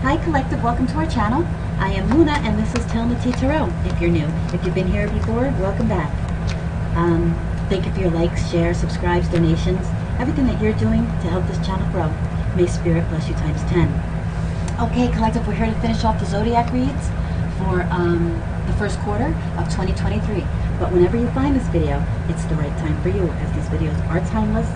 Hi Collective, welcome to our channel. I am Luna and this is Tellin if you're new. If you've been here before, welcome back. Thank you for your likes, shares, subscribes, donations, everything that you're doing to help this channel grow. May Spirit bless you times 10. Okay Collective, we're here to finish off the Zodiac reads for the first quarter of 2023. But whenever you find this video, it's the right time for you, as these videos are timeless.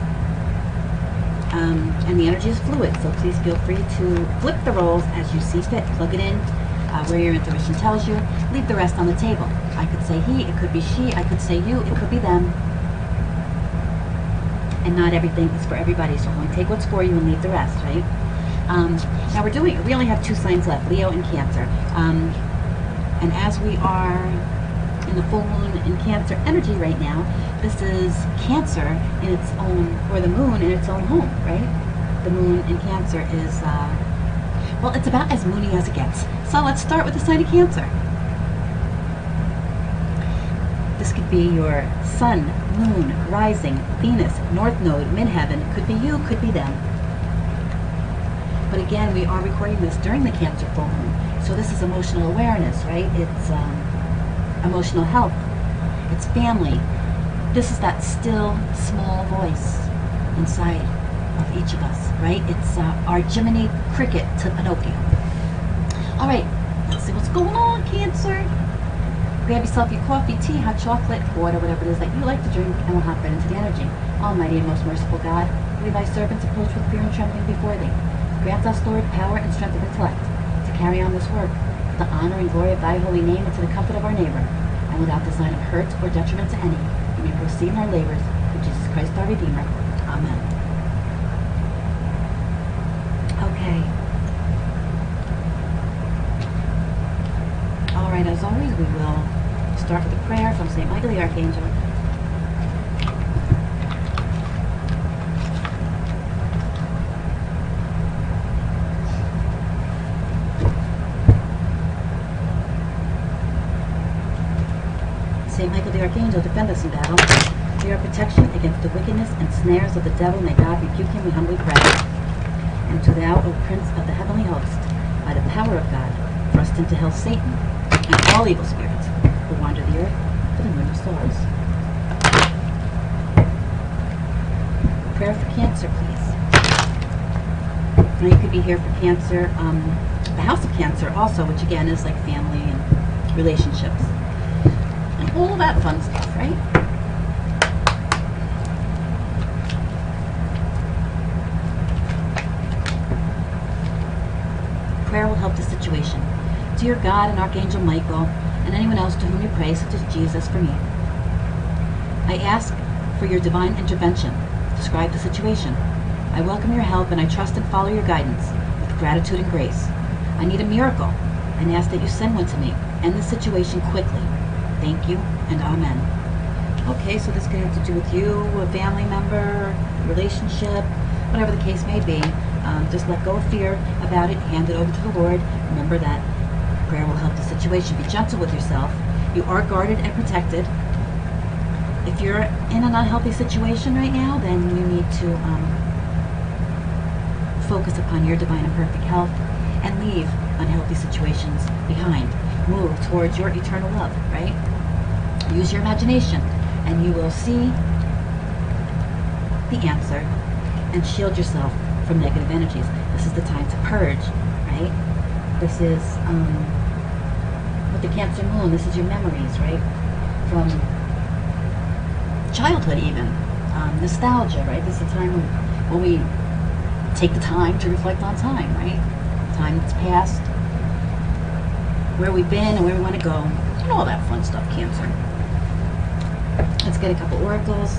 And the energy is fluid, so please feel free to flip the roles as you see fit. Plug it in where your intuition tells you. Leave the rest on the table. I could say he, it could be she, I could say you, it could be them. And not everything is for everybody, so only take what's for you and leave the rest, right? Now we only have 2 signs left, Leo and Cancer. And as we are in the full moon in Cancer energy right now, this is Cancer in its own, or the moon in its own home, right? The moon in Cancer is, well, it's about as moony as it gets. So let's start with the sign of Cancer. This could be your sun, moon, rising, Venus, north node, midheaven. Could be you, could be them. But again, we are recording this during the Cancer full moon. So this is emotional awareness, right? It's emotional health. It's family. This is that still, small voice inside of each of us, right? It's our Jiminy Cricket to Pinocchio. All right, let's see what's going on, Cancer. Grab yourself your coffee, tea, hot chocolate, water, whatever it is that you like to drink, and we'll hop right into the energy. Almighty and most merciful God, we thy servants approach with fear and trembling before thee. Grant us, Lord, power and strength of intellect to carry on this work, to the honor and glory of thy holy name and to the comfort of our neighbor, and without design of hurt or detriment to any. We may proceed in our labors through Jesus Christ our Redeemer. Amen. Okay. Alright, as always, we will start with a prayer from St. Michael the Archangel. St. Michael the Archangel, defend us in battle. We are protection against the wickedness and snares of the devil. May God rebuke him, we humbly pray. And to thou, O Prince of the heavenly host, by the power of God, thrust into hell Satan and all evil spirits who wander the earth for the moon of stars. Prayer for Cancer, please. Now you could be here for Cancer, the House of Cancer also, which again is like family and relationships. All that fun stuff, right? Prayer will help the situation. Dear God and Archangel Michael, and anyone else to whom you pray, such as Jesus, for me, I ask for your divine intervention. Describe the situation. I welcome your help and I trust and follow your guidance with gratitude and grace. I need a miracle and ask that you send one to me. End the situation quickly. Thank you, and amen. Okay, so this could have to do with you, a family member, relationship, whatever the case may be. Just let go of fear about it, hand it over to the Lord. Remember that prayer will help the situation. Be gentle with yourself. You are guarded and protected. If you're in an unhealthy situation right now, then you need to focus upon your divine and perfect health and leave unhealthy situations behind. Move towards your eternal love, right? Use your imagination and you will see the answer and shield yourself from negative energies. This is the time to purge, right? This is with the Cancer moon, this is your memories, right? From childhood even. Nostalgia, right? This is a time when we take the time to reflect on time, right? Time that's passed, where we've been and where we want to go, and all that fun stuff, Cancer. Let's get a couple oracles,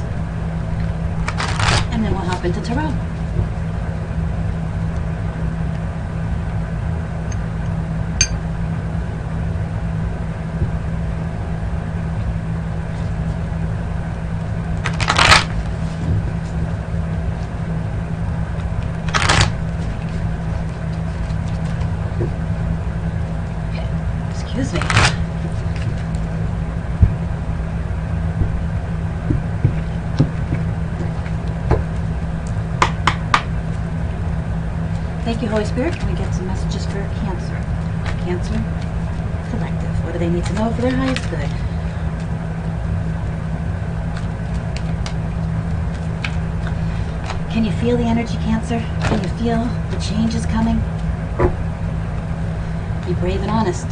and then we'll hop into tarot. Excuse me. Holy Spirit, can we get some messages for Cancer? Cancer Collective. What do they need to know for their highest good? Can you feel the energy, Cancer? Can you feel the changes coming? Be brave and honest.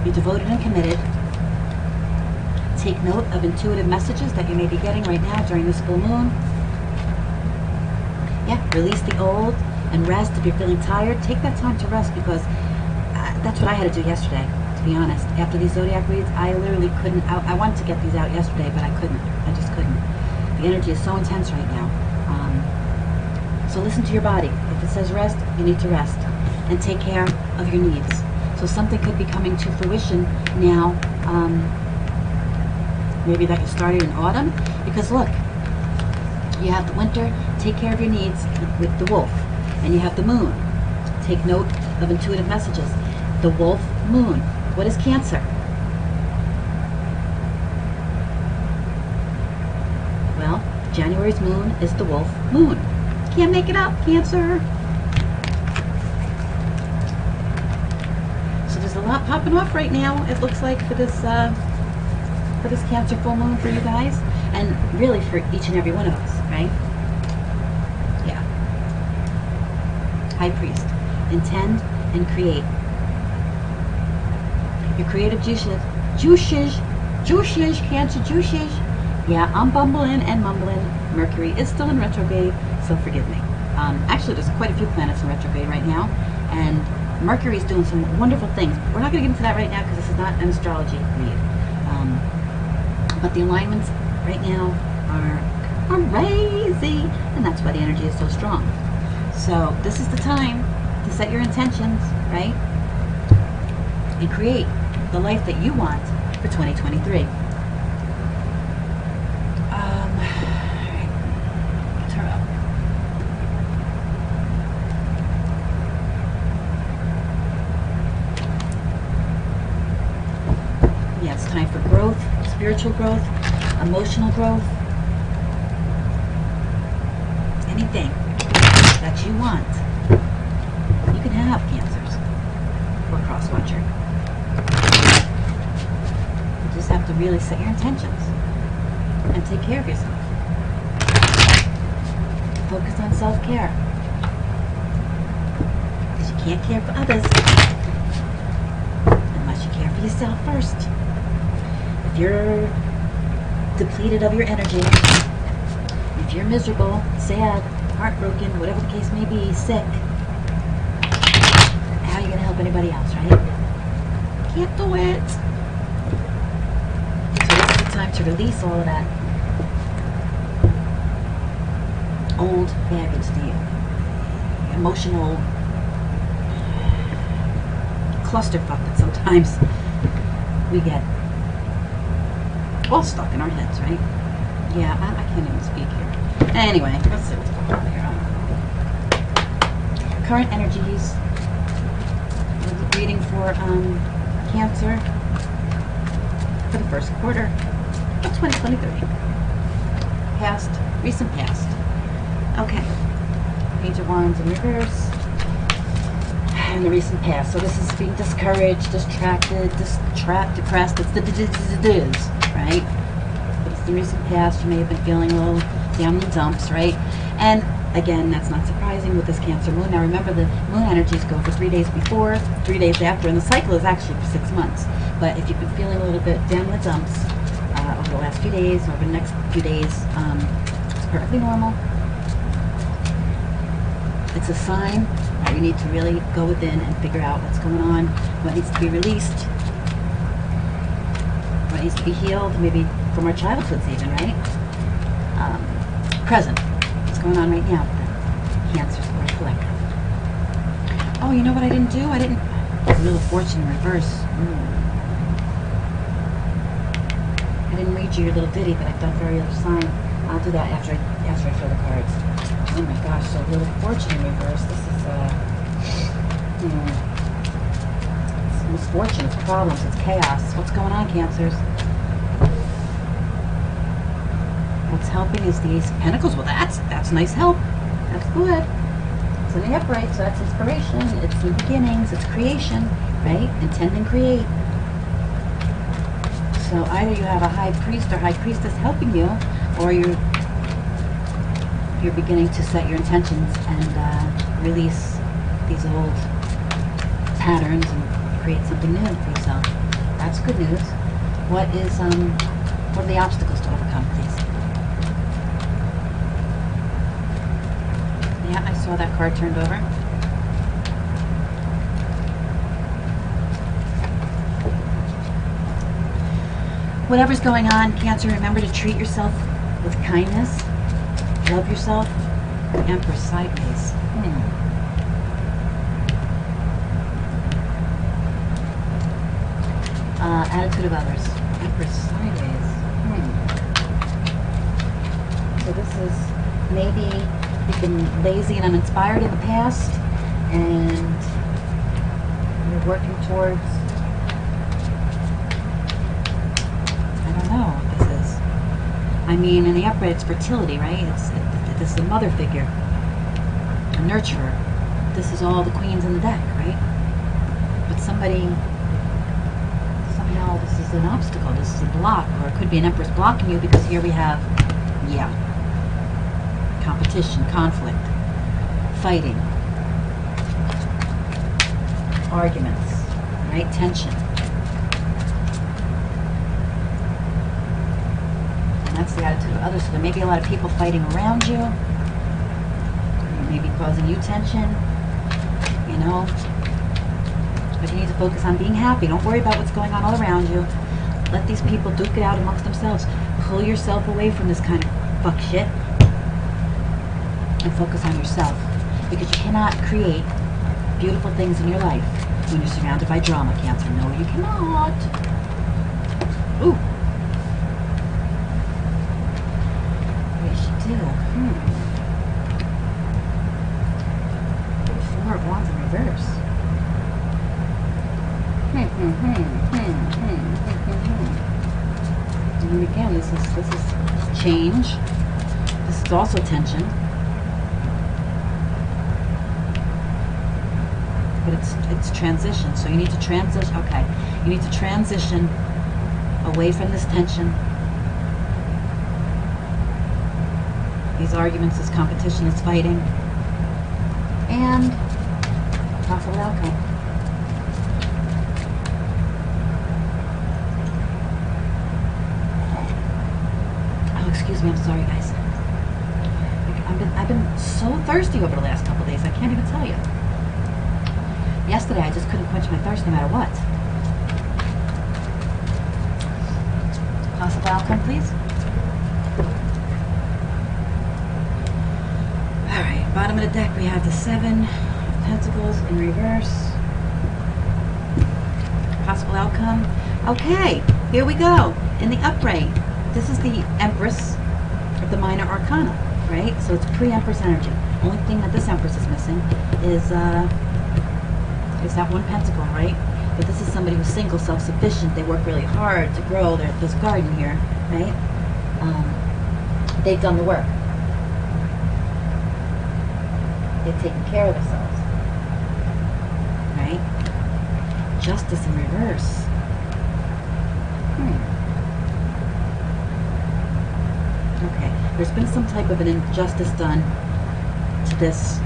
Be devoted and committed. Take note of intuitive messages that you may be getting right now during this full moon. Yeah, release the old and rest. If you're feeling tired, take that time to rest, because that's what I had to do yesterday, to be honest. After these zodiac reads, I literally couldn't. I wanted to get these out yesterday, but I couldn't. I just couldn't. The energy is so intense right now. So listen to your body. If it says rest, you need to rest. And take care of your needs. So something could be coming to fruition now. Maybe that could start in autumn. Because look, you have the winter, take care of your needs with the wolf. And you have the moon. Take note of intuitive messages. The wolf moon. What is Cancer? Well, January's moon is the wolf moon. Can't make it up, Cancer. So there's a lot popping off right now, it looks like, for this Cancer full moon for you guys. And really for each and every one of us, right? Yeah. High Priest. Intend and create. Your creative juices, Cancer juices. Yeah, I'm bumbling and mumbling. Mercury is still in retrograde, so forgive me. Actually, there's quite a few planets in retrograde right now, and Mercury is doing some wonderful things. We're not going to get into that right now because this is not an astrology read. But the alignments right now are crazy, and that's why the energy is so strong. So this is the time to set your intentions, right? And create the life that you want for 2023. It's time for growth, spiritual growth, emotional growth, anything that you want. You can have, Cancers or cross watcher. You just have to really set your intentions and take care of yourself. Focus on self-care, because you can't care for others unless you care for yourself first. If you're depleted of your energy, if you're miserable, sad, heartbroken, whatever the case may be, sick, how are you going to help anybody else, right? Can't do it. So this is the time to release all of that old baggage, the emotional clusterfuck that sometimes we get all stuck in our heads, right? Yeah, I can't even speak here. Anyway, let's see what's going on here. Current energies. Reading for Cancer for the first quarter of 2023. Past, recent past. Okay. Page of Wands in reverse. And the recent past. So this is being discouraged, distracted, depressed. It's the diz, right? But it's the recent past. You may have been feeling a little down in the dumps, right? And again, that's not surprising with this Cancer moon. Now remember, the moon energies go for 3 days before, 3 days after, and the cycle is actually for 6 months. But if you've been feeling a little bit down in the dumps over the last few days, over the next few days, it's perfectly normal. It's a sign that you need to really go within and figure out what's going on, what needs to be released, what needs to be healed, maybe from our childhoods even, right? Present. What's going on right now with the Cancer Square Collective. Oh, you know what I didn't do? I didn't... Wheel of Fortune in reverse. I didn't read you your little ditty, but I thought for every other sign. I'll do that after I fill the cards. Oh my gosh, so Wheel of Fortune in reverse. This is, it's misfortune, it's problems, it's chaos. What's going on, Cancers? What's helping is the Ace of Pentacles. Well, that's nice help. That's good. It's in the upright, so that's inspiration. It's new beginnings. It's creation, right? Intend and create. So either you have a high priest or high priestess helping you, or you're beginning to set your intentions and release these old patterns and create something new for yourself. That's good news. What are the obstacles to overcome, please? Yeah, I saw that card turned over. Whatever's going on, Cancer, remember to treat yourself with kindness. Love yourself. Empress sideways. Attitude of others. Empress sideways. So this is maybe you've been lazy and uninspired in the past, and you're working towards, I don't know what this is. I mean, in the upright, it's fertility, right? This is a mother figure, a nurturer. This is all the queens in the deck, right? But somehow this is an obstacle, this is a block, or it could be an empress blocking you, because here we have, competition, conflict, fighting, arguments, right? Tension. And that's the attitude of others. So there may be a lot of people fighting around you, maybe causing you tension, you know. But you need to focus on being happy. Don't worry about what's going on all around you. Let these people duke it out amongst themselves. Pull yourself away from this kind of fuck shit and focus on yourself. Because you cannot create beautiful things in your life when you're surrounded by drama, Cancer. No, you cannot. Ooh. What did she do? Four of Wands in reverse. And again, this is change. This is also tension. But it's transition. So you need to transition. Okay, you need to transition away from this tension. These arguments, this competition, this fighting, and possible outcome. Excuse me, I'm sorry, guys. I've been so thirsty over the last couple of days, I can't even tell you. Yesterday, I just couldn't quench my thirst no matter what. Possible outcome, please? Alright, bottom of the deck, we have the Seven of Pentacles in reverse. Possible outcome. Okay, here we go. In the upright, this is the Empress of the Minor Arcana, right? So it's pre-Empress energy. Only thing that this Empress is missing is that one pentacle, right? But this is somebody who's single, self-sufficient. They work really hard to grow this garden here, right? They've done the work. They've taken care of themselves, right? Justice in reverse. Okay, there's been some type of an injustice done to this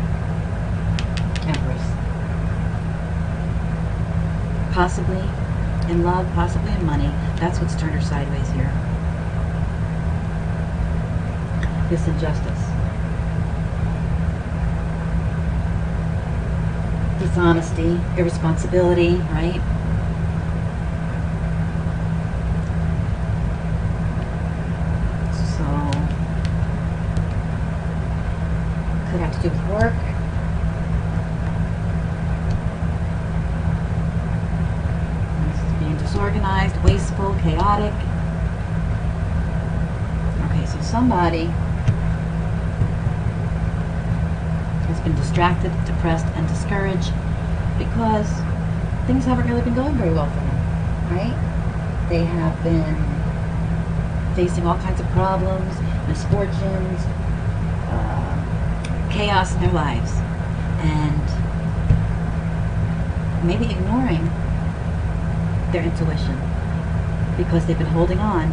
Empress. Possibly in love, possibly in money. That's what's turned her sideways here. This injustice. Dishonesty, irresponsibility, right? Could have to do with work. Being disorganized, wasteful, chaotic. Okay, so somebody has been distracted, depressed, and discouraged because things haven't really been going very well for them, right? They have been facing all kinds of problems, misfortunes, chaos in their lives. and maybe ignoring their intuition because they've been holding on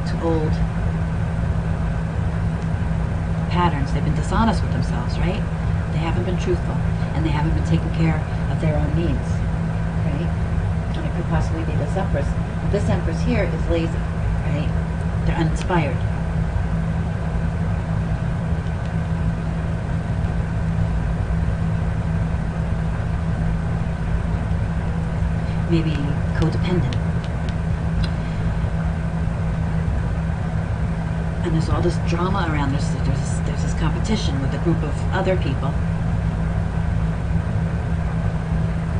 to old patterns. They've been dishonest with themselves, right? They haven't been truthful, and they haven't been taking care of their own needs, right? And it could possibly be this Empress. This Empress here is lazy, right? They're uninspired. Maybe codependent. And there's all this drama around. There's this competition with a group of other people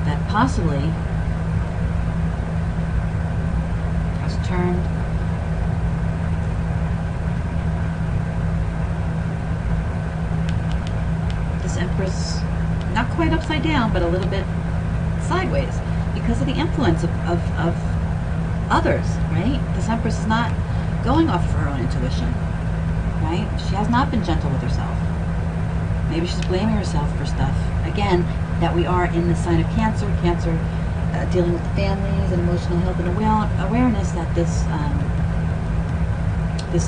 that possibly has turned this Empress not quite upside down, but a little bit sideways because of the influence of others, right? This Empress is not going off of her own intuition, right? She has not been gentle with herself. Maybe she's blaming herself for stuff. Again, that we are in the sign of Cancer. Cancer dealing with the families and emotional health and awareness that this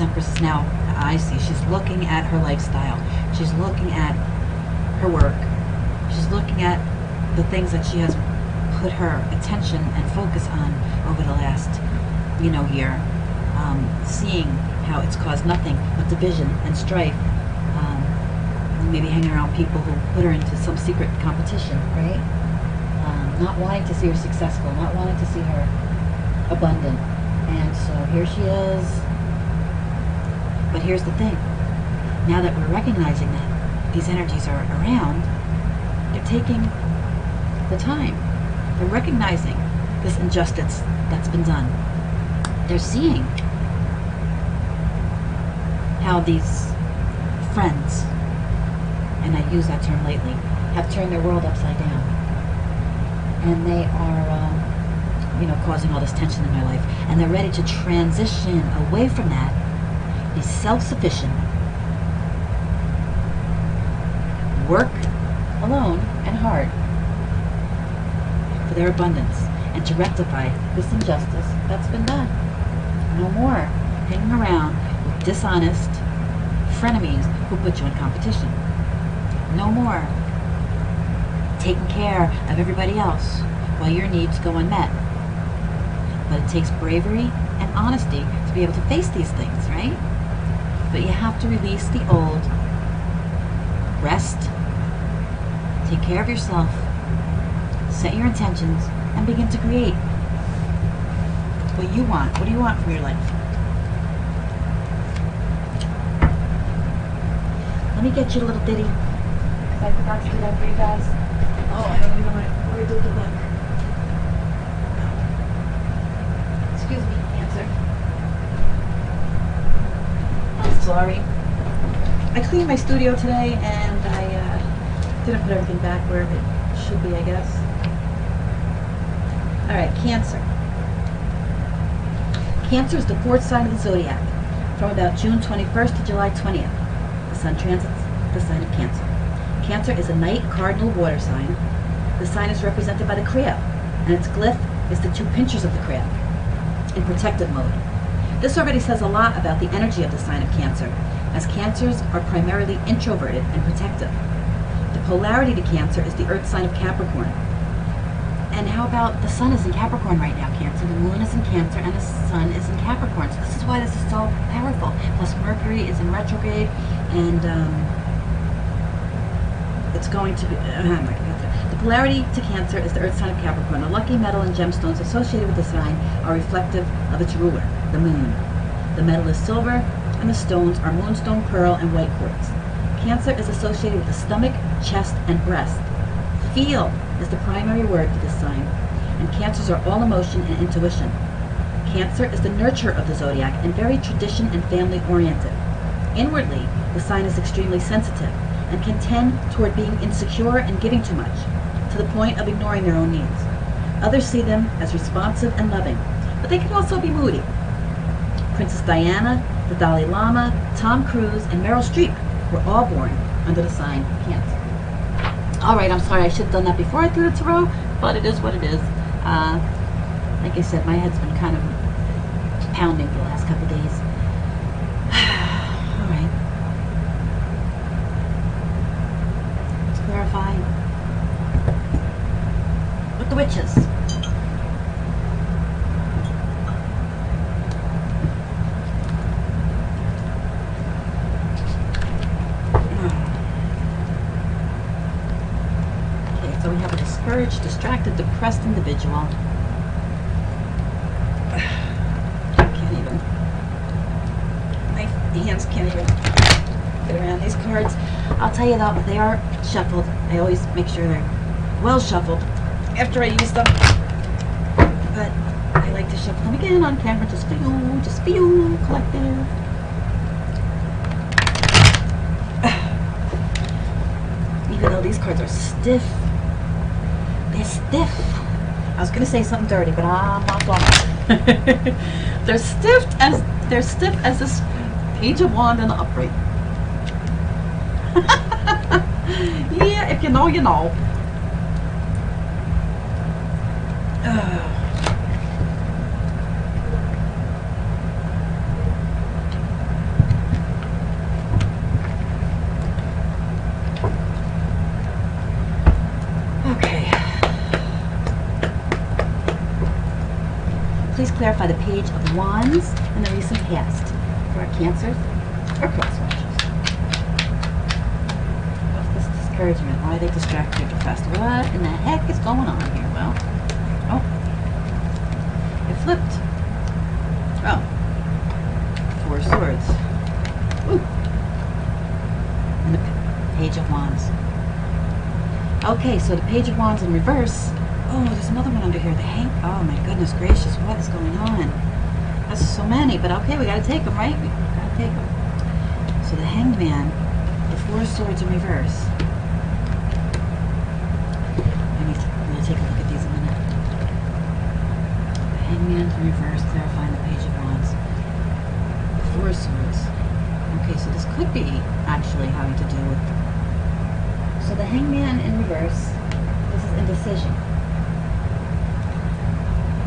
Empress is now, I see, she's looking at her lifestyle. She's looking at her work. She's looking at the things that she has put her attention and focus on over the last, year. Seeing how it's caused nothing but division and strife. Maybe hanging around people who put her into some secret competition, right? Not wanting to see her successful, not wanting to see her abundant. And so here she is. But here's the thing. Now that we're recognizing that these energies are around, they're taking the time. They're recognizing this injustice that's been done. They're seeing how these friends, and I use that term lately, have turned their world upside down. And they are, causing all this tension in their life. And they're ready to transition away from that, be self-sufficient, work alone and hard for their abundance, and to rectify this injustice that's been done. No more hanging around with dishonest frenemies who put you in competition. No more taking care of everybody else while your needs go unmet. But it takes bravery and honesty to be able to face these things, right? But you have to release the old, rest, take care of yourself, set your intentions, and begin to create what you want. What do you want from your life? Let me get you a little ditty, because I forgot to do that for you guys. Oh, I don't even know where to do the book. Excuse me, Cancer. I'm sorry. I cleaned my studio today, and I didn't put everything back where it should be, I guess. All right, Cancer. Cancer is the fourth sign of the zodiac, from about June 21st to July 20th. The sun transits the sign of Cancer. Cancer is a night cardinal water sign. The sign is represented by the crab, and its glyph is the two pinchers of the crab in protective mode. This already says a lot about the energy of the sign of Cancer, as Cancers are primarily introverted and protective. The polarity to Cancer is the earth sign of Capricorn. And how about the sun is in Capricorn right now, Cancer? The moon is in Cancer and the sun is in Capricorn. So this is why this is so powerful. Plus Mercury is in retrograde, and it's going to be... The polarity to Cancer is the earth sign of Capricorn. The lucky metal and gemstones associated with the sign are reflective of its ruler, the moon. The metal is silver, and the stones are moonstone, pearl, and white quartz. Cancer is associated with the stomach, chest, and breast. Feel is the primary word for this sign, and Cancers are all emotion and intuition. Cancer is the nurturer of the zodiac and very tradition and family oriented. Inwardly, the sign is extremely sensitive and can tend toward being insecure and giving too much, to the point of ignoring their own needs. Others see them as responsive and loving, but they can also be moody. Princess Diana, the Dalai Lama, Tom Cruise, and Meryl Streep were all born under the sign Cancer. Alright, I'm sorry, I should have done that before I threw the tarot, but it is what it is. Like I said, my head's been kind of pounding for the last couple of days. Alright. Let's clarify with the witches. So we have a discouraged, distracted, depressed individual. Can't even. My hands can't even get around these cards. I'll tell you though, they are shuffled. I always make sure they're well shuffled after I use them. But I like to shuffle them again on camera just for you, collective. Even though these cards are stiff. They're stiff. I was gonna say something dirty, but I'm not gonna. They're stiff as this Page of Wands in the upright. Yeah, if you know, you know. Please clarify the Page of Wands in the recent past for our Cancers or cross watchers. What's this discouragement? Why are they distracted or depressed? What in the heck is going on here? Well, oh, it flipped. Oh, 4 swords. Ooh. And the Page of Wands. Okay, so the Page of Wands in reverse. Oh, there's another one under here. The hang. Oh my goodness gracious, what is going on? That's so many, but okay, we gotta take them, right? We gotta take them. So the Hanged Man, the 4 swords in reverse. I'm gonna take a look at these in a minute. The Hanged Man in reverse, clarifying the Page of Wands. The 4 swords. Okay, so this could be actually having to do with. So the Hanged Man in reverse. This is indecision.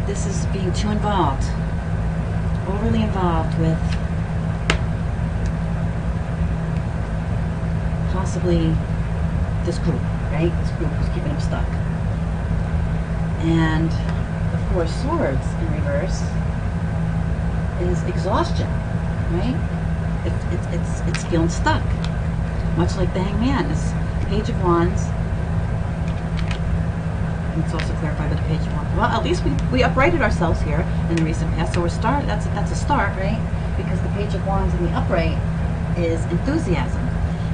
This is being too involved, overly involved with possibly this group, right? This group is keeping him stuck. And the 4 swords in reverse is exhaustion, right? It's feeling stuck, much like the Hanged Man. This Page of Wands. And it's also clarified by the Page of Wands. Well, at least we uprighted ourselves here in the recent past, so we're start. That's a start, right? Because the Page of Wands in the upright is enthusiasm.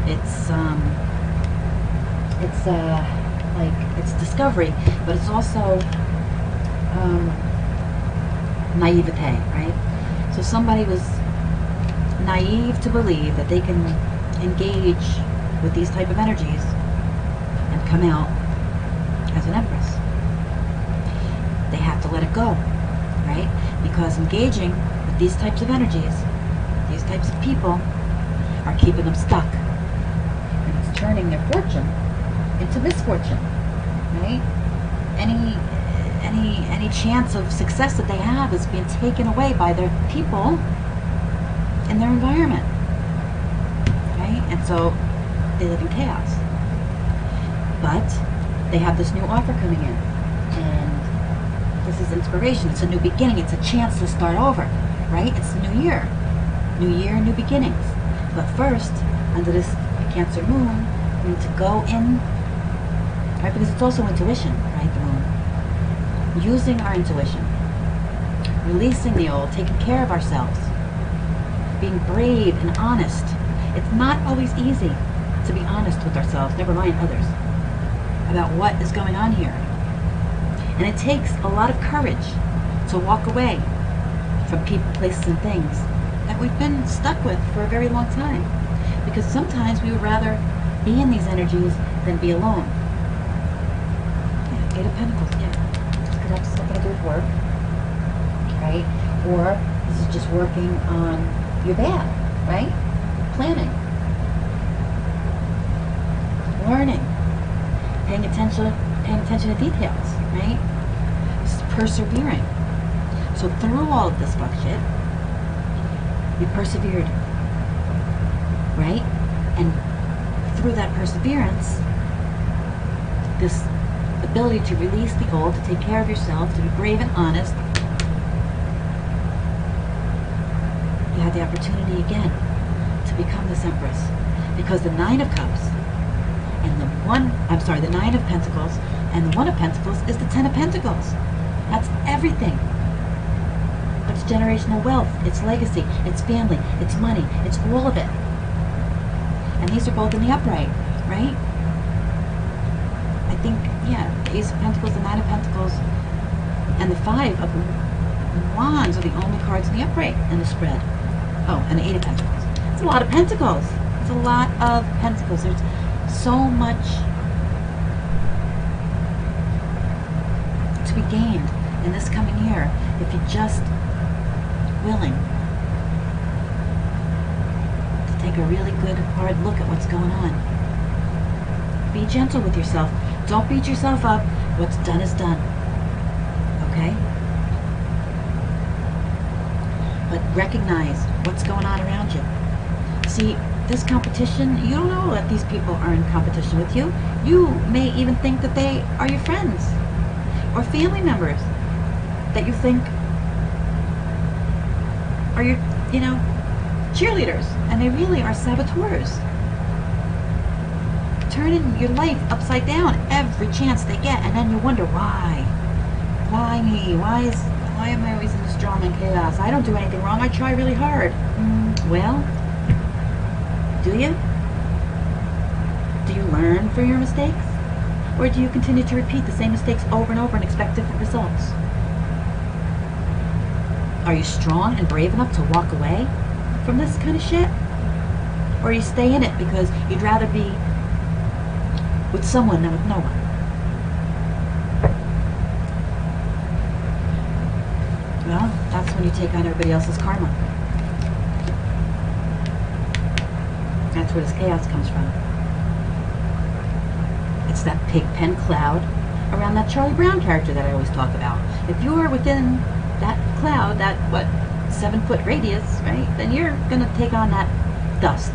It's like it's discovery, but it's also naivete, right? So somebody was naive to believe that they can engage with these type of energies and come out as an empress. They have to let it go, right? Because engaging with these types of energies, these types of people, are keeping them stuck. And it's turning their fortune into misfortune, right? Any chance of success that they have is being taken away by their people in their environment, right? And so they live in chaos. But they have this new offer coming in, and this is inspiration. It's a new beginning. It's a chance to start over, right? It's the new year, new beginnings. But first, under this Cancer moon, we need to go in, right? Because it's also intuition, right? The moon, using our intuition, releasing the old, taking care of ourselves, being brave and honest. It's not always easy to be honest with ourselves, never mind others, about what is going on here. And it takes a lot of courage to walk away from people, places, and things that we've been stuck with for a very long time. Because sometimes we would rather be in these energies than be alone. Yeah, 8 of Pentacles, yeah. This could have something to do with work, right? Or this is just working on your bad, right? Planning. Learning. paying attention to details, right? Persevering. So through all of this fuck shit, you persevered, right? And through that perseverance, this ability to release the old, to take care of yourself, to be brave and honest, you have the opportunity again to become this Empress. Because the Nine of Cups and the Nine of Pentacles and the One of Pentacles is the Ten of Pentacles. That's everything. It's generational wealth, it's legacy, it's family, it's money, it's all of it. And these are both in the upright, right? I think, yeah, the Ace of Pentacles, the Nine of Pentacles, and the Five of Wands are the only cards in the upright in the spread. Oh, and the Eight of Pentacles. It's a lot of Pentacles. It's a lot of Pentacles. There's so much to be gained in this coming year if you're just willing to take a really good hard look at what's going on. Be gentle with yourself. Don't beat yourself up. What's done is done. Okay? But recognize what's going on around you. See, this competition, you don't know that these people are in competition with you. You may even think that they are your friends or family members that you think are your, cheerleaders, and they really are saboteurs. Turning your life upside down every chance they get, and then you wonder why. Why me? Why am I always in this drama and chaos? I don't do anything wrong. I try really hard. Well, do you? Do you learn from your mistakes? Or do you continue to repeat the same mistakes over and over and expect different results? Are you strong and brave enough to walk away from this kind of shit? Or you stay in it because you'd rather be with someone than with no one? Well, that's when you take on everybody else's karma. That's where this chaos comes from. It's that pig pen cloud around that Charlie Brown character that I always talk about. If you're within that cloud, that 7-foot radius, right, then you're going to take on that dust.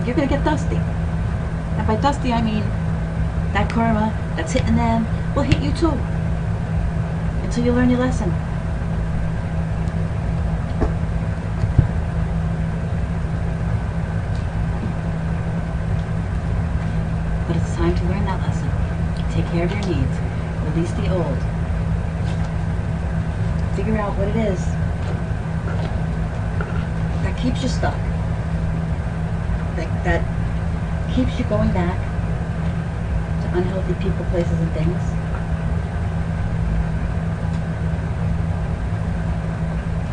You're going to get dusty. And by dusty, I mean that karma that's hitting them will hit you too, until you learn your lesson. But it's time to learn that lesson. Take care of your needs. Release the old. Figure out what it is that keeps you stuck. That keeps you going back to unhealthy people, places, and things.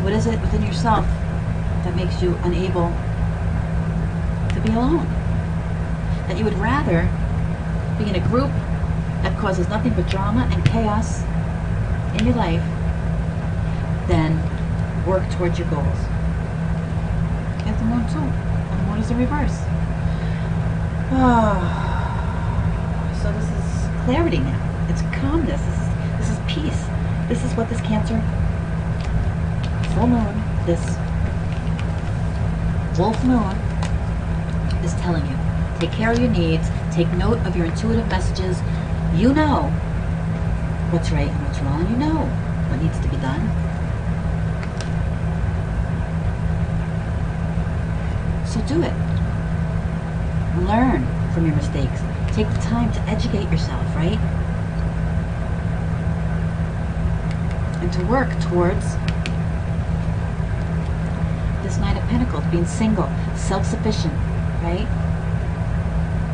What is it within yourself that makes you unable to be alone? That you would rather be in a group that causes nothing but drama and chaos in your life than work towards your goals. Get the moon too. And the moon is in reverse. So this is clarity now. It's calmness. This is peace. This is what this Cancer full moon, this wolf moon, is telling you. Take care of your needs. Take note of your intuitive messages. You know what's right and what's wrong. You know what needs to be done. So do it. Learn from your mistakes. Take the time to educate yourself, right? And to work towards this Nine of Pentacles, being single, self-sufficient, right?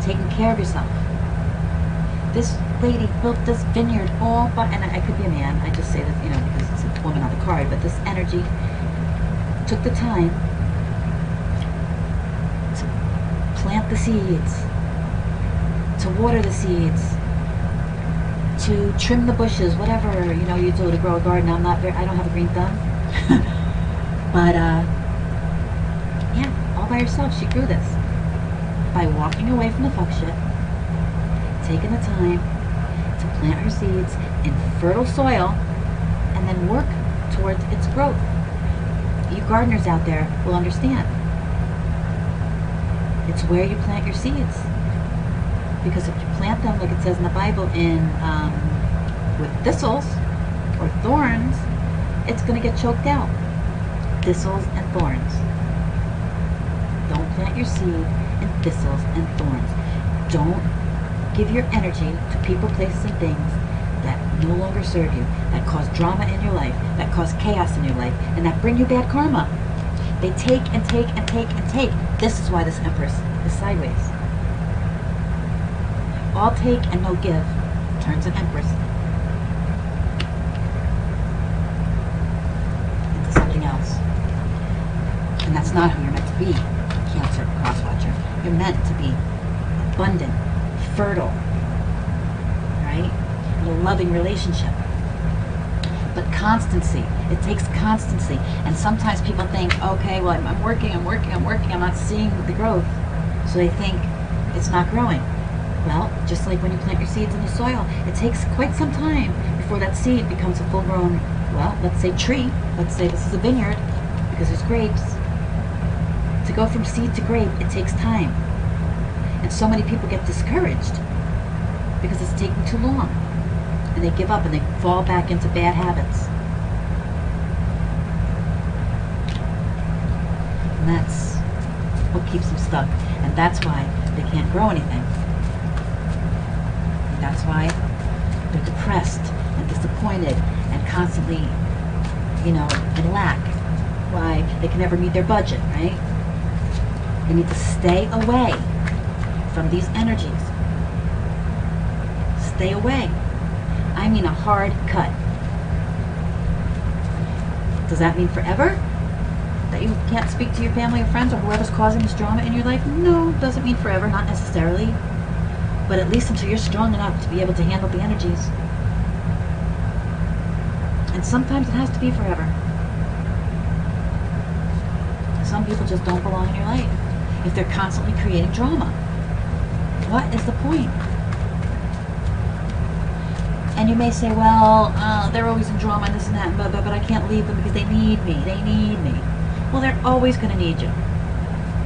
Taking care of yourself. This lady built this vineyard all by, and I could be a man, I just say this, because it's a woman on the card, but this energy took the time to plant the seeds, to water the seeds, to trim the bushes, whatever, you do to grow a garden. I don't have a green thumb. But, yeah, all by herself, she grew this. By walking away from the fuck shit, taken the time to plant her seeds in fertile soil and then work towards its growth. You gardeners out there will understand. It's where you plant your seeds. Because if you plant them, like it says in the Bible, with thistles or thorns, it's going to get choked out. Thistles and thorns. Don't plant your seed in thistles and thorns. Don't give your energy to people, places, and things that no longer serve you, that cause drama in your life, that cause chaos in your life, and that bring you bad karma. They take and take and take and take. This is why this Empress is sideways. All take and no give turns an Empress into something else. And that's not who you're meant to be, Cancer Crosswatcher. You're meant to be abundant, fertile, right? In a loving relationship. But constancy, it takes constancy. And sometimes people think, okay, well, I'm working, I'm not seeing the growth. So they think it's not growing. Well, just like when you plant your seeds in the soil, it takes quite some time before that seed becomes a full-grown, well, let's say tree. Let's say this is a vineyard, because there's grapes. To go from seed to grape, it takes time. And so many people get discouraged because it's taking too long. And they give up and they fall back into bad habits. And that's what keeps them stuck. And that's why they can't grow anything. And that's why they're depressed and disappointed and constantly, in lack. Why they can never meet their budget, right? They need to stay away from these energies. Stay away. I mean a hard cut. Does that mean forever? That you can't speak to your family or friends or whoever's causing this drama in your life? No, doesn't mean forever, not necessarily. But at least until you're strong enough to be able to handle the energies. And sometimes it has to be forever. Some people just don't belong in your life if they're constantly creating drama. What is the point? And you may say, well, they're always in drama and this and that, but I can't leave them because they need me. They need me. Well, they're always going to need you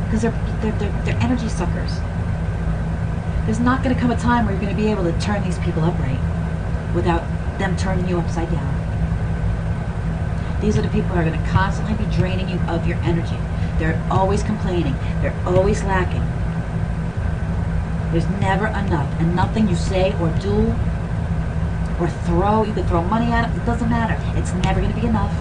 because they're energy suckers. There's not going to come a time where you're going to be able to turn these people upright without them turning you upside down. These are the people who are going to constantly be draining you of your energy. They're always complaining. They're always lacking. There's never enough, and nothing you say or do or throw, you could throw money at it, it doesn't matter. It's never going to be enough.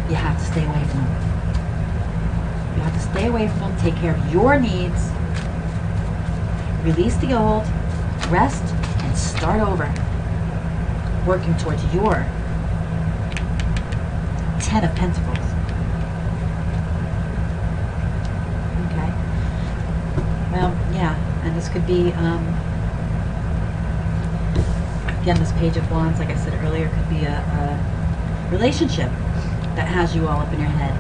You have to stay away from them. You have to stay away from them, take care of your needs, release the old, rest, and start over. Working towards your 10 of Pentacles. Okay. Well, yeah, and this could be, again, this Page of Wands, like I said earlier, could be a relationship that has you all up in your head,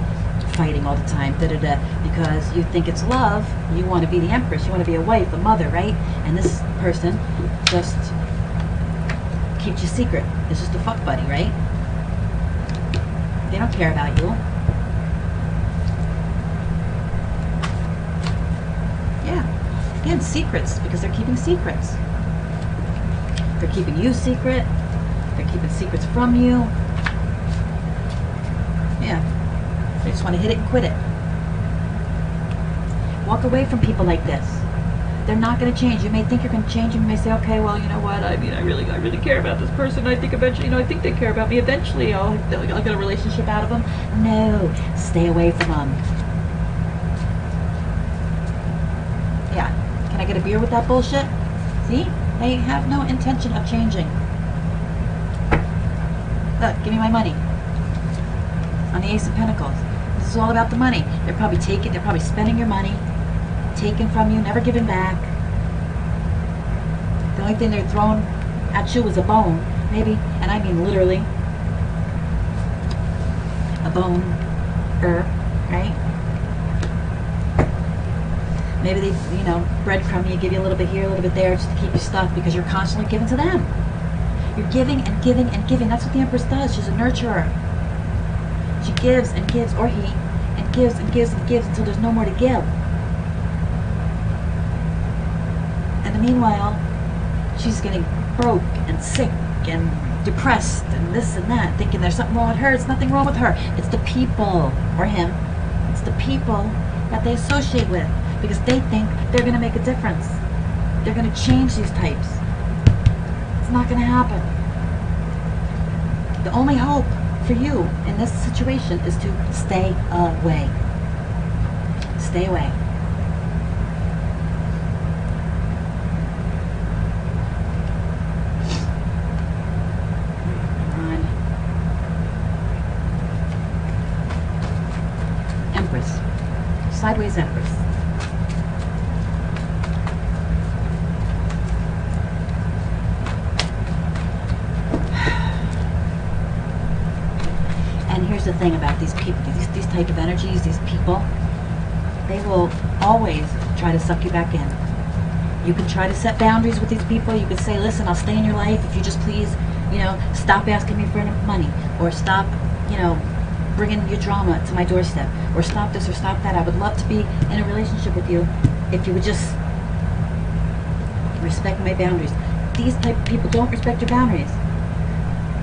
fighting all the time, because you think it's love, you want to be the Empress, you want to be a wife, a mother, right? And this person just keeps you secret. It's just a fuck buddy, right? They don't care about you. Yeah. Again, secrets, because they're keeping secrets. They're keeping you secret. They're keeping secrets from you. Yeah. They just want to hit it and quit it. Walk away from people like this. They're not going to change. You may think you're going to change. You may say, okay, well, you know what? I mean, I really care about this person. I think eventually, I think they care about me. Eventually, I'll get a relationship out of them. No, stay away from them. Yeah. Can I get a beer with that bullshit? See? They have no intention of changing. Look, give me my money. On the Ace of Pentacles. This is all about the money. They're probably spending your money. Taken from you, never given back. The only thing they're throwing at you is a bone, maybe, and I mean literally a bone, right? Maybe they, breadcrumb you, give you a little bit here, a little bit there, just to keep you stuck because you're constantly giving to them. You're giving and giving and giving. That's what the Empress does. She's a nurturer. She gives and gives, or he, and gives and gives and gives until there's no more to give. And meanwhile, she's getting broke and sick and depressed and this and that, thinking there's something wrong with her. It's nothing wrong with her. It's the people, or him, it's the people that they associate with, because they think they're going to make a difference. They're going to change these types. It's not going to happen. The only hope for you in this situation is to stay away. Stay away. Empress. Sideways Empress. And here's the thing about these people, these type of energies, these people, they will always try to suck you back in. You can try to set boundaries with these people. You can say, listen, I'll stay in your life if you just please, stop asking me for money, or stop, bringing your drama to my doorstep, or stop this or stop that. I would love to be in a relationship with you if you would just respect my boundaries. These type of people don't respect your boundaries.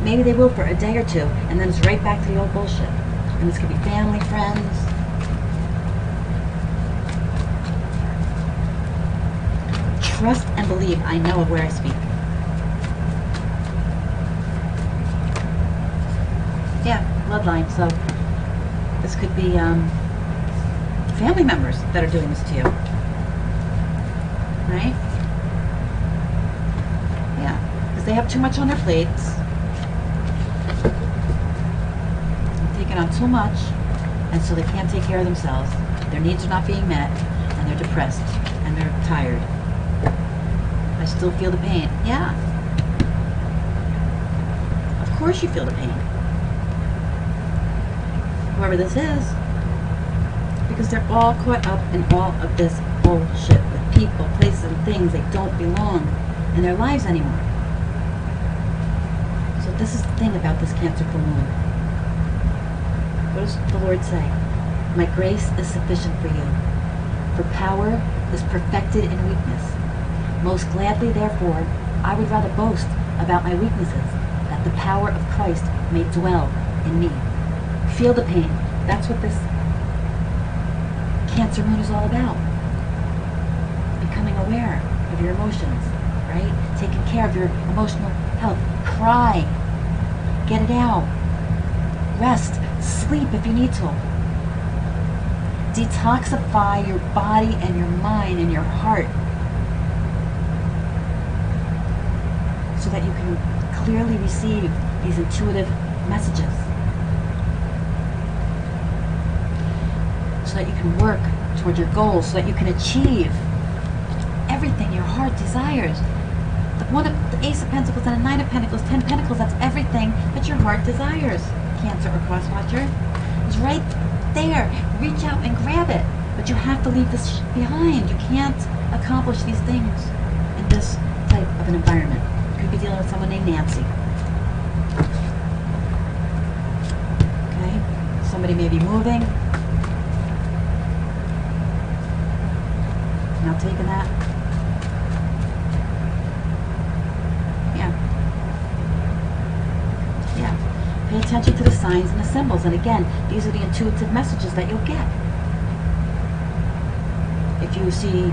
Maybe they will for a day or two, and then it's right back to the old bullshit. And this could be family, friends. Trust and believe I know of where I speak. Yeah, bloodline. So this could be family members that are doing this to you. Right? Yeah, because they have too much on their plates. Taking on too much, and so they can't take care of themselves. Their needs are not being met, and they're depressed, and they're tired. I still feel the pain. Yeah. Of course you feel the pain. Whoever this is, because they're all caught up in all of this bullshit with people, places, and things. They don't belong in their lives anymore. So this is the thing about this Cancer full moon. What does the Lord say? My grace is sufficient for you, for power is perfected in weakness. Most gladly, therefore, I would rather boast about my weaknesses, that the power of Christ may dwell in me. Feel the pain. That's what this Cancer moon is all about. Becoming aware of your emotions, right? Taking care of your emotional health. Cry. Get it out. Rest. Sleep if you need to. Detoxify your body and your mind and your heart so that you can clearly receive these intuitive messages. So that you can work toward your goals, so that you can achieve everything your heart desires. The Ace of Pentacles and a Nine of Pentacles, 10 Pentacles, that's everything that your heart desires. Cancer or Crosswatcher, is right there. Reach out and grab it. But you have to leave this behind. You can't accomplish these things in this type of an environment. You could be dealing with someone named Nancy. Okay? Somebody may be moving. Now taking that. Pay attention to the signs and the symbols. And again, these are the intuitive messages that you'll get. If you see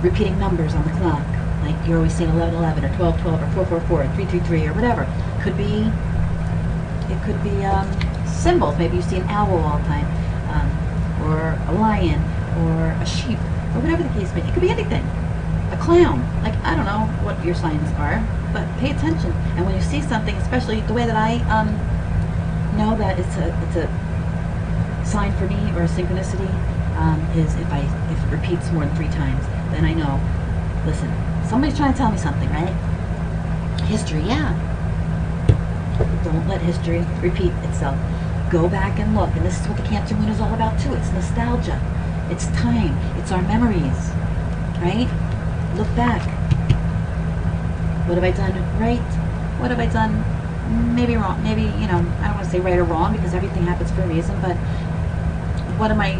repeating numbers on the clock, like you're always saying 1111 or 1212 or 444 or 333 or whatever, it could be symbols. Maybe you see an owl all the time, or a lion, or a sheep, or whatever the case may be. It could be anything. A clown. Like, I don't know what your signs are, but pay attention. And when you see something, especially the way that I know that it's a sign for me, or a synchronicity, is if it repeats more than 3 times, then I know, listen, somebody's trying to tell me something, right? History, yeah. Don't let history repeat itself. Go back and look. And this is what the Cancer moon is all about too. It's nostalgia. It's time. It's our memories, right? Look back. What have I done right? What have I done maybe wrong? Maybe, I don't want to say right or wrong because everything happens for a reason, but what am I,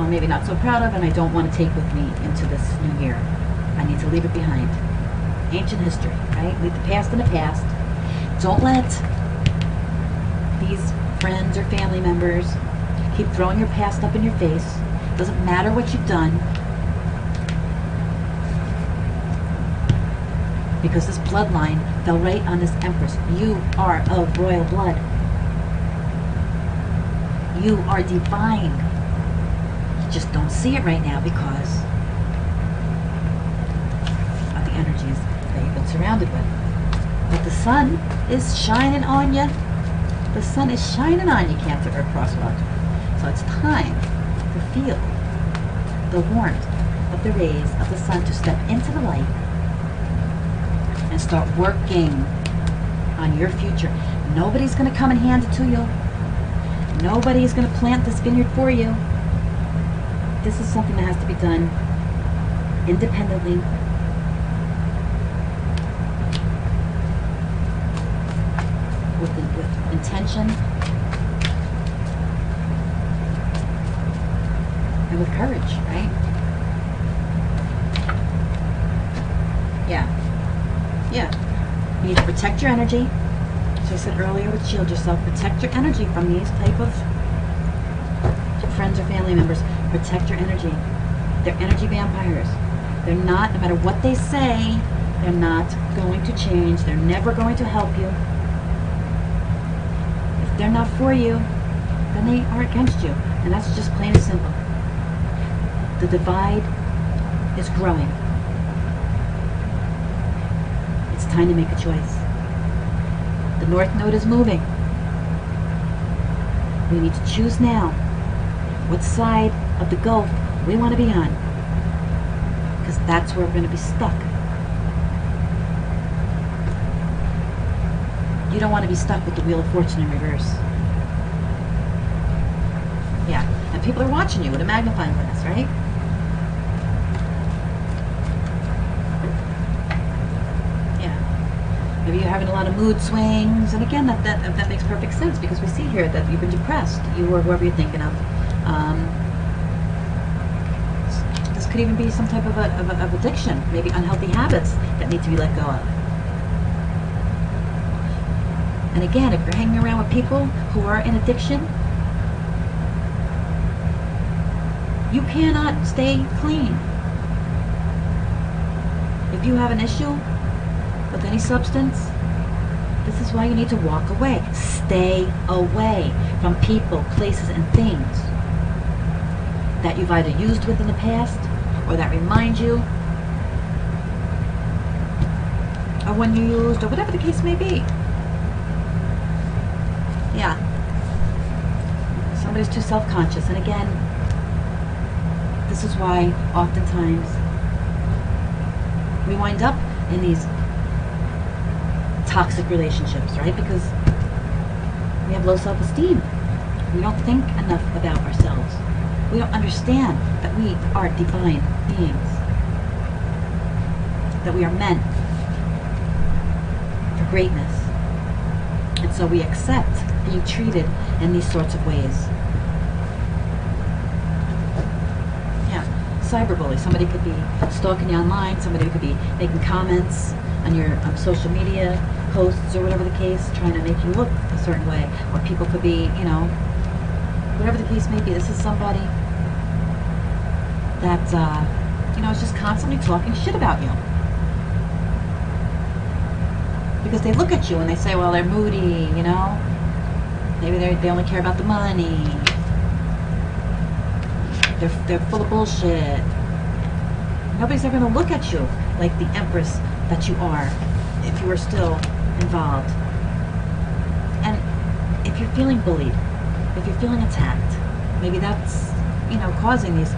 maybe not so proud of and I don't want to take with me into this new year? I need to leave it behind. Ancient history, right? Leave the past in the past. Don't let these friends or family members keep throwing your past up in your face. Doesn't matter what you've done. Because this bloodline fell right on this Empress. You are of royal blood. You are divine. You just don't see it right now because of the energies that you've been surrounded with. But the sun is shining on you. The sun is shining on you, Cancer or Crosswalk. So it's time to feel the warmth of the rays of the sun, to step into the light and start working on your future. Nobody's going to come and hand it to you. Nobody's going to plant this vineyard for you. This is something that has to be done independently. With intention and with courage, right? Yeah. You need to protect your energy. As I said earlier, with shield yourself. Protect your energy from these type of friends or family members. Protect your energy. They're energy vampires. They're not, no matter what they say, they're not going to change. They're never going to help you. If they're not for you, then they are against you. And that's just plain and simple. The divide is growing. It's time to make a choice. The North Node is moving. We need to choose now what side of the Gulf we want to be on, because that's where we're going to be stuck. You don't want to be stuck with the Wheel of Fortune in reverse. Yeah, and people are watching you with a magnifying glass, right? Yeah. Maybe you're having a lot of mood swings, and again, that makes perfect sense, because we see here that you've been depressed, you or whoever you're thinking of. This could even be some type of addiction, maybe unhealthy habits that need to be let go of. And again, if you're hanging around with people who are in addiction, you cannot stay clean. If you have an issue with any substance, this is why you need to walk away. Stay away from people, places, and things that you've either used with in the past or that remind you of when you used, or whatever the case may be. Yeah. Somebody's too self-conscious. And again, this is why oftentimes we wind up in these toxic relationships, right? Because we have low self-esteem. We don't think enough about ourselves. We don't understand that we are divine beings, that we are meant for greatness. And so we accept being treated in these sorts of ways. Yeah, cyberbully. Somebody could be stalking you online. Somebody could be making comments on your social media posts or whatever the case, trying to make you look a certain way. Or people could be, whatever the case may be. This is somebody that, is just constantly talking shit about you. Because they look at you and they say, well, they're moody, Maybe they only care about the money. They're full of bullshit. Nobody's ever going to look at you like the Empress that you are if you are still involved. And if you're feeling bullied, if you're feeling attacked, maybe that's, causing these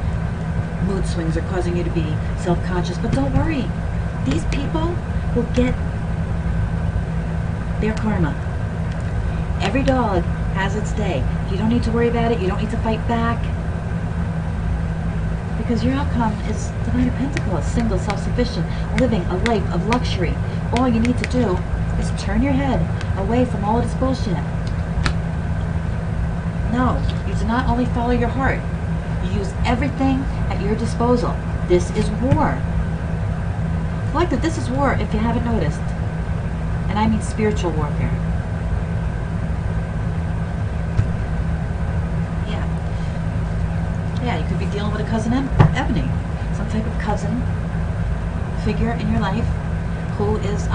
mood swings or causing you to be self-conscious. But don't worry. These people will get their karma. Every dog has its day. You don't need to worry about it. You don't need to fight back. Because your outcome is the Nine of Pentacles, single, self-sufficient, living a life of luxury. All you need to do is turn your head away from all of this bullshit. No, you do not only follow your heart. You use everything at your disposal. This is war. Collective, this is war if you haven't noticed. And I mean spiritual warfare. Yeah, you could be dealing with a cousin Ebony. Some type of cousin figure in your life who is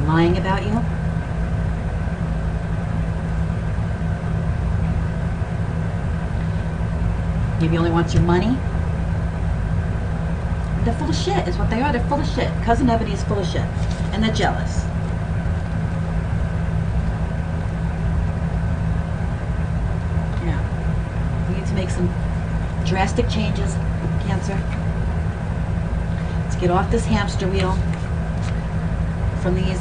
lying about you. Maybe only wants your money. They're full of shit is what they are. They're full of shit. Cousin Ebony is full of shit. And they're jealous. To make some drastic changes, Cancer. Let's get off this hamster wheel from these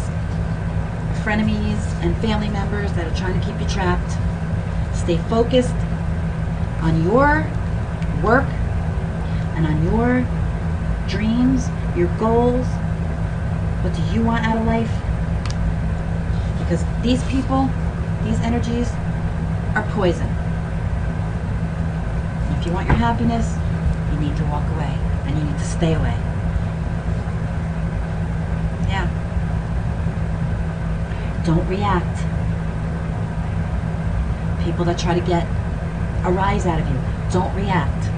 frenemies and family members that are trying to keep you trapped. Stay focused on your work and on your dreams, your goals. What do you want out of life? Because these people, these energies are poison. If you want your happiness, you need to walk away and you need to stay away. Yeah. Don't react. People that try to get a rise out of you, don't react.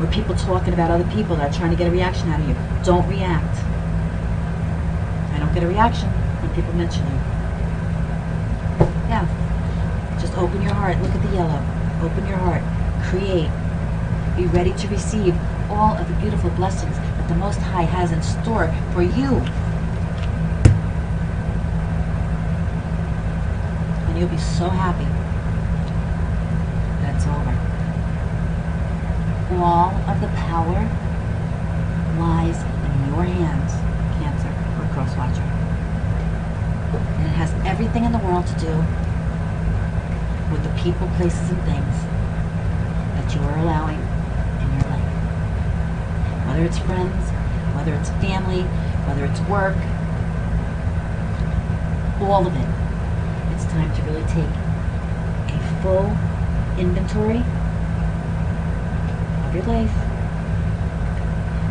Or people talking about other people that are trying to get a reaction out of you, don't react. I don't get a reaction when people mention you. Yeah. Just open your heart. Look at the yellow. Open your heart. Create. Be ready to receive all of the beautiful blessings that the Most High has in store for you. And you'll be so happy that it's over. All of the power lies in your hands, Cancer or Crosswatcher. And it has everything in the world to do with the people, places, and things that you are allowing in your life. Whether it's friends, whether it's family, whether it's work, all of it. It's time to really take a full inventory of your life,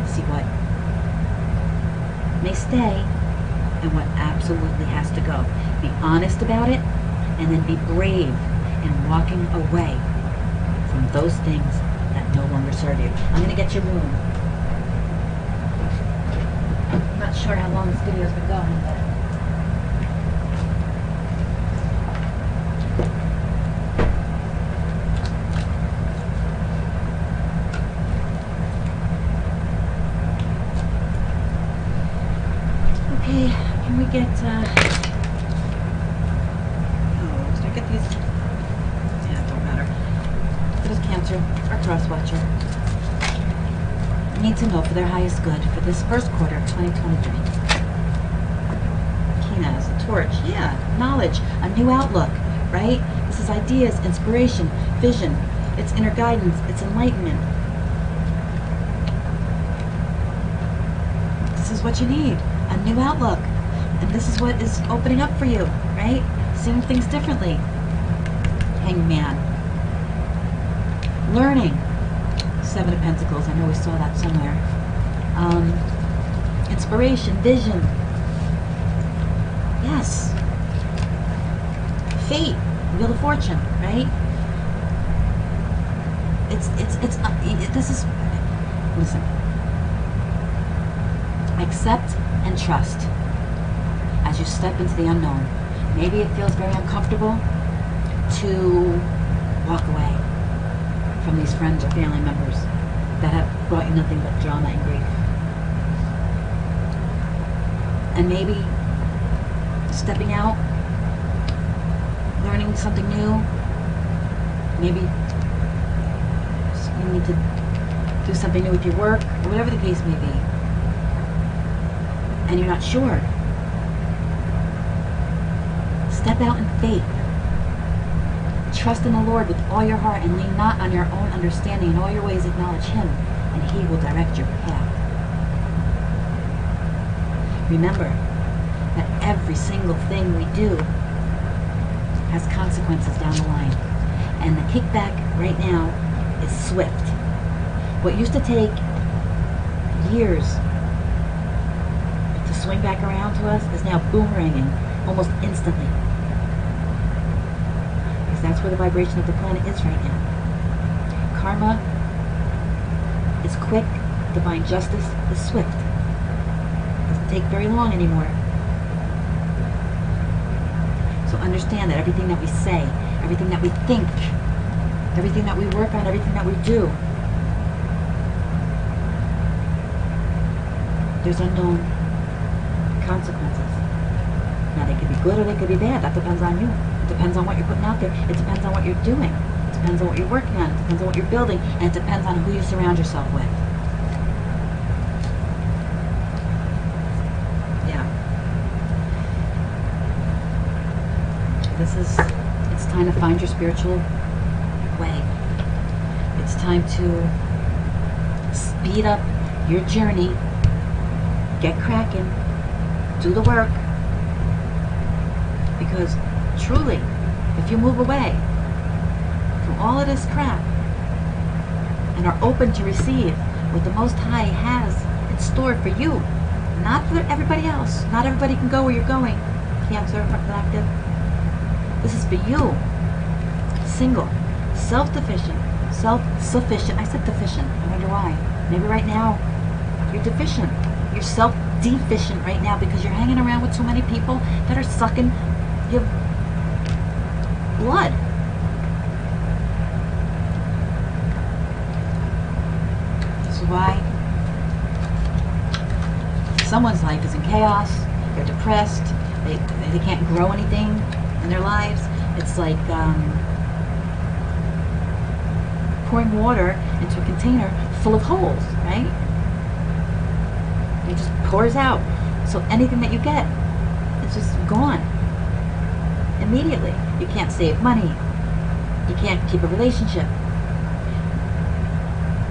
see what may stay and what absolutely has to go. Be honest about it, and then be brave in walking away from those things that no longer serve you. I'm going to get your room. I'm not sure how long this video has been going, but okay, can we get oh, did I get these? Yeah, it don't matter. It is Cancer or Crosswatcher. Need to know for their highest good for this first quarter of 2023. Kina as a torch. Yeah, knowledge, a new outlook, right? This is ideas, inspiration, vision. It's inner guidance. It's enlightenment. This is what you need, a new outlook. And this is what is opening up for you, right? Seeing things differently. Hangman. Learning. Seven of Pentacles. I know we saw that somewhere. Inspiration, vision. Yes. Fate, Wheel of Fortune, right? This is, listen. Accept and trust as you step into the unknown. Maybe it feels very uncomfortable to walk away from these friends or family members that have brought you nothing but drama and grief. And maybe stepping out, learning something new, maybe you need to do something new with your work, or whatever the case may be, and you're not sure. Step out in faith. trust in the Lord with all your heart and lean not on your own understanding. In all your ways acknowledge Him, and He will direct your path. Remember that every single thing we do has consequences down the line. And the kickback right now is swift. What used to take years to swing back around to us is now boomeranging almost instantly. Because that's where the vibration of the planet is right now. Karma is quick, divine justice is swift. It doesn't take very long anymore. So understand that everything that we say, everything that we think, everything that we work on, everything that we do, there's unknown consequences. Now they could be good or they could be bad. That depends on you. It depends on what you're putting out there. It depends on what you're doing. It depends on what you're working on. It depends on what you're building. And it depends on who you surround yourself with. Yeah. It's time to find your spiritual way. It's time to speed up your journey. Get cracking. Do the work. Because truly, if you move away from all of this crap and are open to receive what the Most High has in store for you, not for everybody else. Not everybody can go where you're going, Cancer Collective. This is for you. Single, self-sufficient. I said deficient. I wonder why. Maybe right now you're deficient. You're self-deficient right now because you're hanging around with too many people that are sucking your blood. This is why someone's life is in chaos. They're depressed. They can't grow anything in their lives. It's like pouring water into a container full of holes, right? It just pours out. So anything that you get is just gone immediately. You can't save money. You can't keep a relationship.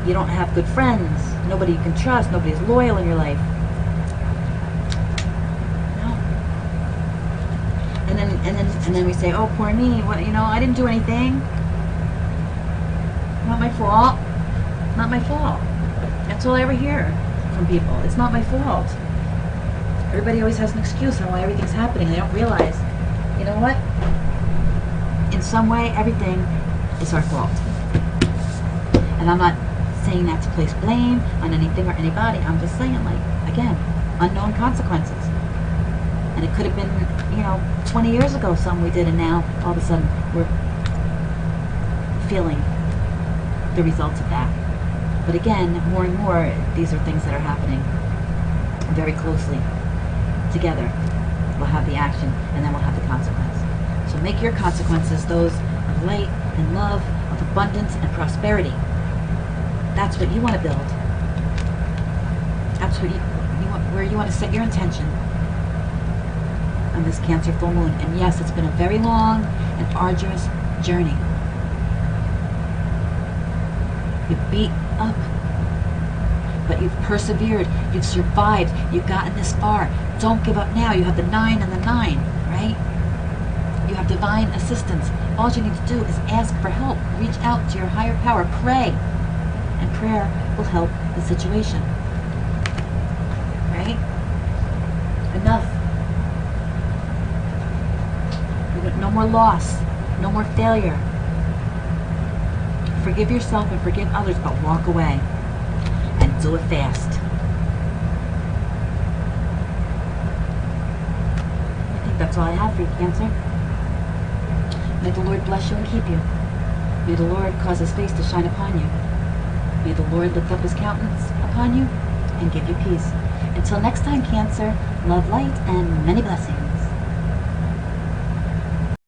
You don't have good friends. Nobody you can trust. Nobody's loyal in your life. No. And then we say, oh, poor me. What, I didn't do anything. Not my fault. Not my fault. That's all I ever hear from people. It's not my fault. Everybody always has an excuse on why everything's happening. They don't realize, you know what? In some way, everything is our fault. And I'm not saying that to place blame on anything or anybody. I'm just saying, again, unknown consequences. And it could have been, 20 years ago something we did, and now all of a sudden we're feeling the results of that. But again, more and more, these are things that are happening very closely together. We'll have the action, and then we'll have the consequence. So make your consequences those of light and love, of abundance and prosperity. That's what you want to build. That's what you want, where you want to set your intention on this Cancer full moon. And yes, it's been a very long and arduous journey. You've beat up, but you've persevered. You've survived. You've gotten this far. Don't give up now. You have the 9 and the 9, right? You have divine assistance. All you need to do is ask for help. Reach out to your higher power. Pray. And prayer will help the situation. Right? Enough. No more loss. No more failure. Forgive yourself and forgive others, but walk away. And do it fast. I think that's all I have for you, Cancer. May the Lord bless you and keep you. May the Lord cause His face to shine upon you. May the Lord lift up His countenance upon you and give you peace. Until next time, Cancer, love, light, and many blessings.